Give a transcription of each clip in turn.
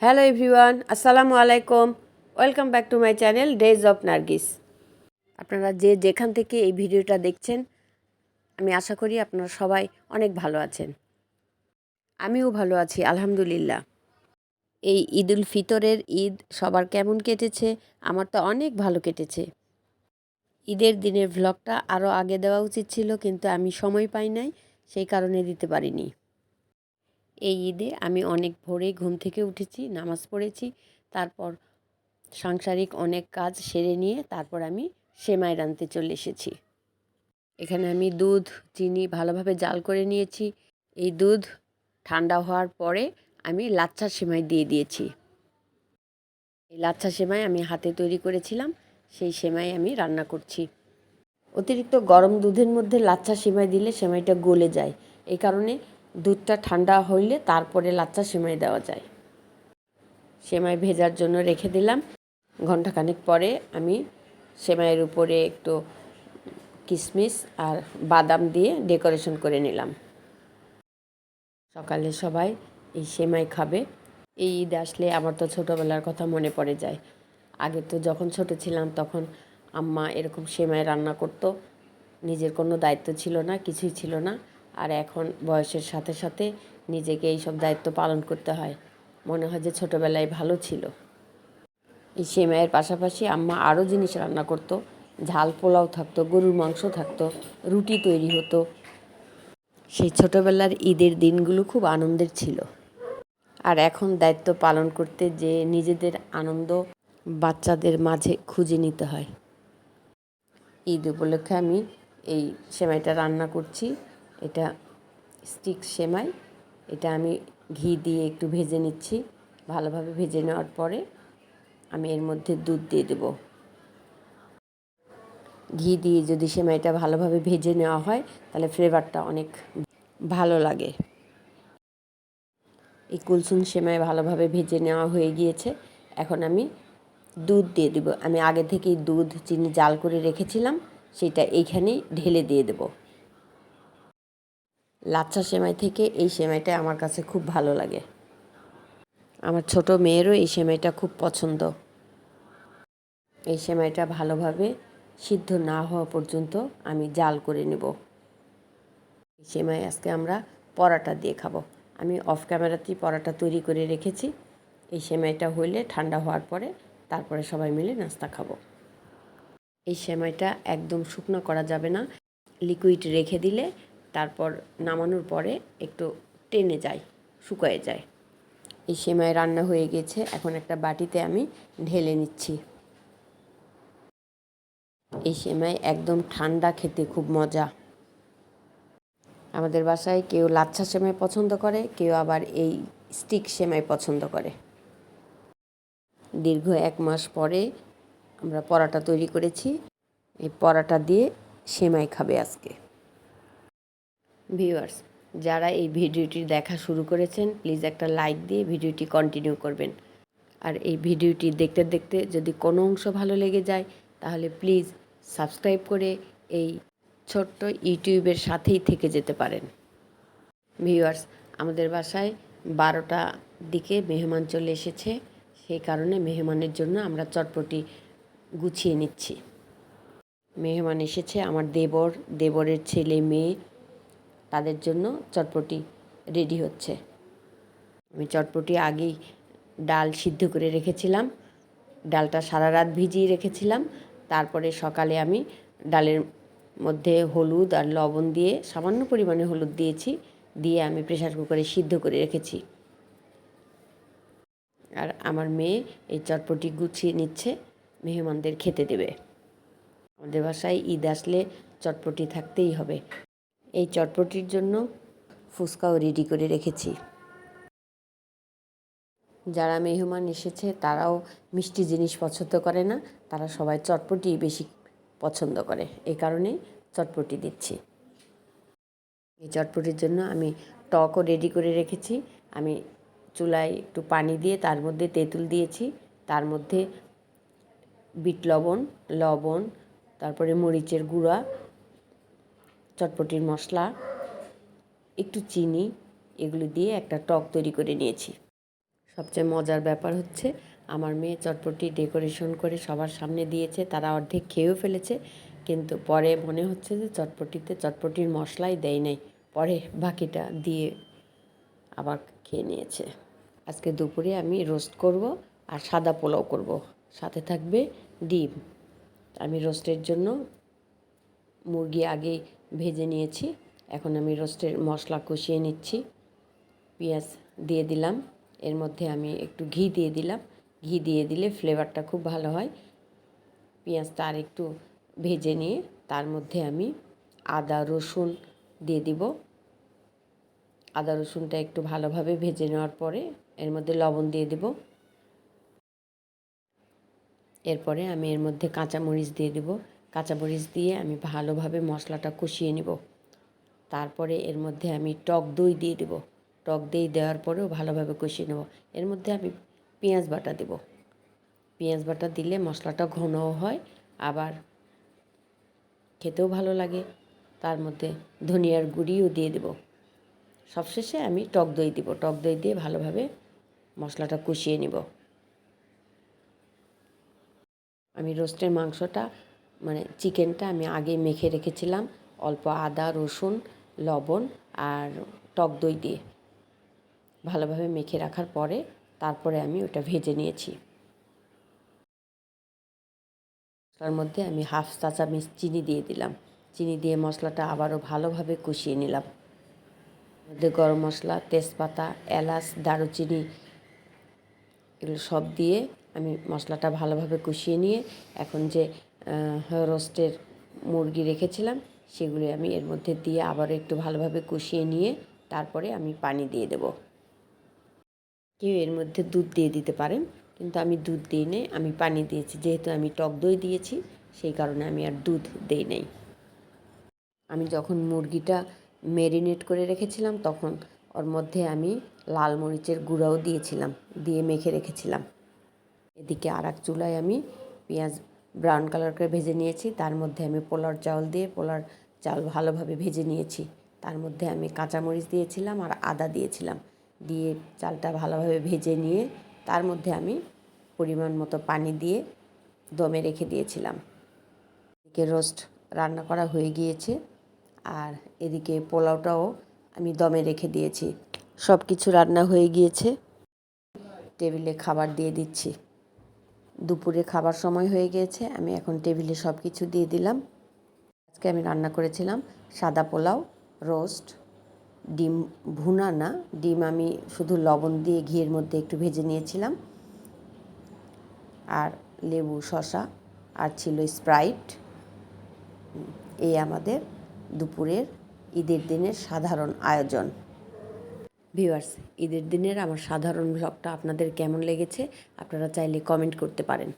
Hello everyone, আসসালামু আলাইকুম। Welcome back to my channel days of Nargis. আপনারা যে যেখান থেকে এই ভিডিওটা দেখছেন, আমি আশা করি আপনারা সবাই অনেক ভালো আছেন। আমিও ভালো আছি আলহামদুলিল্লাহ। এই ঈদুল ফিতরের ঈদ সবার কেমন কেটেছে? আমার তো অনেক ভালো কেটেছে। ঈদের দিনের ভ্লগটা আরও আগে দেওয়া উচিত ছিল, কিন্তু আমি সময় পাই নাই, সেই কারণে দিতে পারিনি। এই ঈদে আমি অনেক ভোরেই ঘুম থেকে উঠেছি, নামাজ পড়েছি, তারপর সাংসারিক অনেক কাজ সেরে নিয়ে তারপর আমি সেমাই রাঁধতে চলে এসেছি। এখানে আমি দুধ চিনি ভালোভাবে জাল করে নিয়েছি। এই দুধ ঠান্ডা হওয়ার পরে আমি লাচ্ছা সেমাই দিয়ে দিয়েছি। এই লাচ্ছা সেমাই আমি হাতে তৈরি করেছিলাম, সেই সেমাই আমি রান্না করছি। অতিরিক্ত গরম দুধের মধ্যে লাচ্ছা সেমাই দিলে সেমাইটা গলে যায়, এই কারণে দুধটা ঠান্ডা হইলে তারপরে লাচ্ছা সেমাই দেওয়া যায়। সেমাই ভেজার জন্য রেখে দিলাম। ঘণ্টাখানেক পরে আমি সেমাইয়ের উপরে একটু কিশমিশ আর বাদাম দিয়ে ডেকোরেশন করে নিলাম। সকালে সবাই এই সেমাই খাবে। এই ঈদ আসলে আমার তো ছোটোবেলার কথা মনে পড়ে যায়। আগে তো যখন ছোট ছিলাম তখন আম্মা এরকম সেমাই রান্না করতো, নিজের কোনো দায়িত্ব ছিল না, কিছুই ছিল না। আর এখন বয়সের সাথে সাথে নিজেকে এইসব দায়িত্ব পালন করতে হয়। মনে হয় যে ছোটোবেলায় ভালো ছিল। এই সেমাইয়ের পাশাপাশি আম্মা আরও জিনিস রান্না করতো। ঝাল পোলাও থাকতো, গরুর মাংস থাকতো, রুটি তৈরি হতো। সেই ছোটোবেলার ঈদের দিনগুলো খুব আনন্দের ছিল। আর এখন দায়িত্ব পালন করতে যে নিজেদের আনন্দ বাচ্চাদের মাঝে খুঁজে নিতে হয়। ঈদ উপলক্ষে আমি এই সেমাইটা রান্না করছি। এটা স্টিক সেমাই। এটা আমি ঘি দিয়ে একটু ভেজে নিচ্ছি। ভালোভাবে ভেজে নেওয়ার পরে আমি এর মধ্যে দুধ দিয়ে দেব। ঘি দিয়ে যদি সেমাইটা ভালোভাবে ভেজে নেওয়া হয় তাহলে ফ্লেভারটা অনেক ভালো লাগে। এই কুলসুম সেমাই ভালোভাবে ভেজে নেওয়া হয়ে গিয়েছে। এখন আমি দুধ দিয়ে দেব। আমি আগে থেকেই দুধ চিনি জাল করে রেখেছিলাম, সেটা এইখানেই ঢেলে দিয়ে দেব। লাচ্ছা সেমাই থেকে এই সেমাইটা আমার কাছে খুব ভালো লাগে। আমার ছোট মেয়েরও এই সেমাইটা খুব পছন্দ। এই সেমাইটা ভালোভাবে সিদ্ধ না হওয়া পর্যন্ত আমি জাল করে নেব। এই সেমাই আজকে আমরা পরাটা দিয়ে খাবো। আমি অফ ক্যামেরাতেই পরাটা তৈরি করে রেখেছি। এই সেমাইটা হইলে ঠান্ডা হওয়ার পরে তারপরে সবাই মিলে নাস্তা খাবো। এই সেমাইটা একদম শুকনো করা যাবে না, লিকুইড রেখে দিলে তারপর নামানোর পরে একটু টেনে যায়, শুকিয়ে যায়। এই সেমাই রান্না হয়ে গেছে, এখন একটা বাটিতে আমি ঢেলে নিচ্ছি। এই সেমাই একদম ঠান্ডা, খেতে খুব মজা। আমাদের বাসায় কেউ লাচ্ছা সেমাই পছন্দ করে, কেউ আবার এই স্টিক সেমাই পছন্দ করে। দীর্ঘ 1 মাস পরে আমরা পরাটা তৈরি করেছি। এই পরাটা দিয়ে সেমাই খাবে আজকে। ভিউয়ার্স, যারা এই ভিডিওটি দেখা শুরু করেছেন প্লিজ একটা লাইক দিয়ে ভিডিওটি কন্টিনিউ করবেন। আর এই ভিডিওটি দেখতে দেখতে যদি কোনো অংশ ভালো লেগে যায় তাহলে প্লিজ সাবস্ক্রাইব করে এই ছোট্ট ইউটিউবের সাথেই থেকে যেতে পারেন। ভিউয়ার্স, আমাদের বাসায় 12টার দিকে মেহমান চলে এসেছে, সেই কারণে মেহমানের জন্য আমরা চটপটি গুছিয়ে নিচ্ছি। মেহমান এসেছে আমার দেবরের ছেলে মেয়ে, তাদের জন্য চটপটি রেডি হচ্ছে। আমি চটপটি আগেই ডাল সিদ্ধ করে রেখেছিলাম, ডালটা সারা রাত ভিজিয়ে রেখেছিলাম। তারপরে সকালে আমি ডালের মধ্যে হলুদ আর লবণ দিয়ে, সামান্য পরিমাণে হলুদ দিয়েছি, দিয়ে আমি প্রেসার কুকারে সিদ্ধ করে রেখেছি। আর আমার মেয়ে এই চটপটি গুছিয়ে নিচ্ছে, মেহমানদের খেতে দেবে। আমাদের বাসায় ঈদ আসলে চটপটি থাকতেই হবে। এই চটপটির জন্য ফুচকাও রেডি করে রেখেছি। যারা মেহমান এসেছে তারাও মিষ্টি জিনিস পছন্দ করে না, তারা সবাই চটপটি বেশি পছন্দ করে, এই কারণেই চটপটি দিচ্ছি। এই চটপটির জন্য আমি টকও রেডি করে রেখেছি। আমি চুলায় একটু পানি দিয়ে তার মধ্যে তেঁতুল দিয়েছি, তার মধ্যে বিট লবণ, তারপরে মরিচের গুঁড়া, চটপটির মশলা, একটু চিনি, এগুলো দিয়ে একটা টক তৈরি করে নিয়েছি। সবচেয়ে মজার ব্যাপার হচ্ছে আমার মেয়ে চটপটি ডেকোরেশন করে সবার সামনে দিয়েছে, তারা অর্ধেক খেয়েও ফেলেছে, কিন্তু পরে মনে হচ্ছে যে চটপটির মশলাই দেয় নাই, পরে বাকিটা দিয়ে আবার খেয়ে নিয়েছে। আজকে দুপুরে আমি রোস্ট করব আর সাদা পোলাও করব, সাথে থাকবে ডিম। আমি রোস্টের জন্য মুরগি আগেই ভেজে নিয়েছি, এখন আমি রোস্টের মশলা কষিয়ে নিচ্ছি। পেঁয়াজ দিয়ে দিলাম, এর মধ্যে আমি একটু ঘি দিয়ে দিলাম, ঘি দিয়ে দিলে ফ্লেভারটা খুব ভালো হয়। পেঁয়াজটা আর একটু ভেজে নিয়ে তার মধ্যে আমি আদা রসুন দিয়ে দিব। আদা রসুনটা একটু ভালোভাবে ভেজে নেওয়ার পরে এর মধ্যে লবণ দিয়ে দেব। এরপরে আমি এর মধ্যে কাঁচামরিচ দিয়ে দেব। কাঁচামরিচ দিয়ে আমি ভালোভাবে মশলাটা কষিয়ে নেব। তারপরে এর মধ্যে আমি টক দই দিয়ে দেব। টক দই দেওয়ার পরেও ভালোভাবে কষিয়ে নেব। এর মধ্যে আমি পেঁয়াজ বাটা দেব। পেঁয়াজ বাটা দিলে মশলাটা ঘনও হয়, আবার খেতেও ভালো লাগে। তার মধ্যে ধনিয়ার গুঁড়িও দিয়ে দেব। সবশেষে আমি টক দই দিব। টক দই দিয়ে ভালোভাবে মশলাটা কষিয়ে নেব। আমি রোস্টের মাংসটা চিকেনটা আমি আগে মেখে রেখেছিলাম অল্প আদা রসুন লবণ আর টক দই দিয়ে। ভালোভাবে মেখে রাখার পরে তারপরে আমি ওটা ভেজে নিয়েছি। তার মধ্যে আমি হাফ চা চামচ চিনি দিয়ে দিলাম। চিনি দিয়ে মশলাটা আবারও ভালোভাবে কষিয়ে নিলাম। মধ্যে গরম মশলা তেজপাতা এলাচ দারুচিনি এগুলো সব দিয়ে আমি মশলাটা ভালোভাবে কষিয়ে নিয়ে এখন যে রোস্টের মুরগি রেখেছিলাম সেগুলি আমি এর মধ্যে দিয়ে আবার একটু ভালোভাবে কষিয়ে নিয়ে তারপরে আমি পানি দিয়ে দেব। কেউ এর মধ্যে দুধ দিয়ে দিতে পারেন, কিন্তু আমি দুধ দিই নাই, আমি পানি দিয়েছি। যেহেতু আমি টক দই দিয়েছি সেই কারণে আমি আর দুধ দিই নাই। আমি যখন মুরগিটা ম্যারিনেট করে রেখেছিলাম তখন ওর মধ্যে আমি লাল মরিচের গুঁড়াও দিয়েছিলাম, দিয়ে মেখে রেখেছিলাম। এদিকে আর এক চুলায় আমি পেঁয়াজ ব্রাউন কালার করে ভেজে নিয়েছি, তার মধ্যে আমি পোলার চাউল দিয়ে পোলার চাল ভালোভাবে ভেজে নিয়েছি। তার মধ্যে আমি কাঁচামরিচ দিয়েছিলাম আর আদা দিয়েছিলাম, দিয়ে চালটা ভালোভাবে ভেজে নিয়ে তার মধ্যে আমি পরিমাণ মতো পানি দিয়ে দমে রেখে দিয়েছিলাম। এদিকে রোস্ট রান্না করা হয়ে গিয়েছে আর এদিকে পোলাওটাও আমি দমে রেখে দিয়েছি। সব কিছু রান্না হয়ে গিয়েছে, টেবিলে খাবার দিয়ে দিচ্ছি। দুপুরে খাবার সময় হয়ে গিয়েছে, আমি এখন টেবিলে সব কিছু দিয়ে দিলাম। আজকে আমি রান্না করেছিলাম সাদা পোলাও, রোস্ট, ডিম ভুনা না, ডিম আমি শুধু লবণ দিয়ে ঘিয়ের মধ্যে একটু ভেজে নিয়েছিলাম, আর লেবু শসা আর ছিল স্প্রাইট। এই আমাদের দুপুরের ঈদের দিনের সাধারণ আয়োজন। ভিউয়ার্স, ঈদের দিনের আমার সাধারণ ব্লগটা আপনাদের কেমন লেগেছে আপনারা চাইলে কমেন্ট করতে পারেন।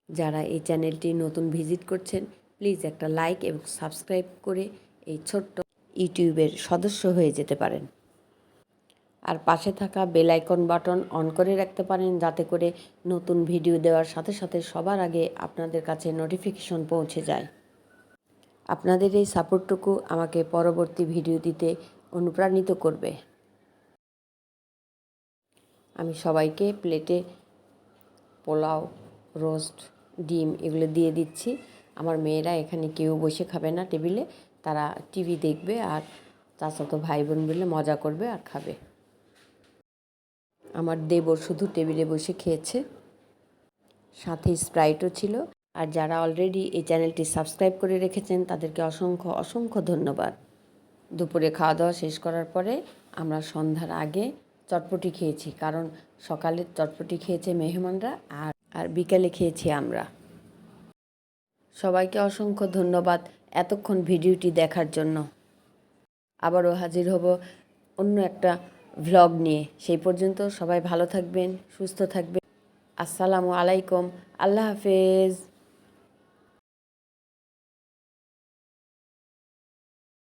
যারা এই চ্যানেলটি নতুন ভিজিট করছেন প্লিজ একটা লাইক এবং সাবস্ক্রাইব করে এই ছোট্ট ইউটিউবের সদস্য হয়ে যেতে পারেন। আর পাশে থাকা বেল আইকন বাটন অন করে রাখতে পারেন, যাতে করে নতুন ভিডিও দেওয়ার সাথে সাথে সবার আগে আপনাদের কাছে নোটিফিকেশন পৌঁছে যায়। আপনাদের এই সাপোর্টটুকু আমাকে পরবর্তী ভিডিও দিতে অনুপ্রাণিত করবে। আমি সবাইকে প্লেটে পোলাও রোস্ট ডিম এগুলো দিয়ে দিচ্ছি। আমার মেয়েরা এখানে কেউ বসে খাবে না টেবিলে, তারা টিভি দেখবে আর চাচাতো ভাই বোন মিলে মজা করবে আর খাবে। আমার দেবর শুধু টেবিলে বসে খেয়েছে, সাথে স্প্রাইটও ছিল। আর যারা অলরেডি এই চ্যানেলটি সাবস্ক্রাইব করে রেখেছেন তাদেরকে অসংখ্য অসংখ্য ধন্যবাদ। দুপুরে খাওয়া দাওয়া শেষ করার পরে আমরা সন্ধ্যার আগে চটপটি খেয়েছি, কারণ সকালে চটপটি খেয়েছে মেহমানরা আর বিকালে খেয়েছি আমরা। সবাইকে অসংখ্য ধন্যবাদ এতক্ষণ ভিডিওটি দেখার জন্য। আবারও হাজির হব অন্য একটা ভ্লগ নিয়ে। সেই পর্যন্ত সবাই ভালো থাকবেন, সুস্থ থাকবেন। আসসালামু আলাইকুম, আল্লাহ হাফেজ।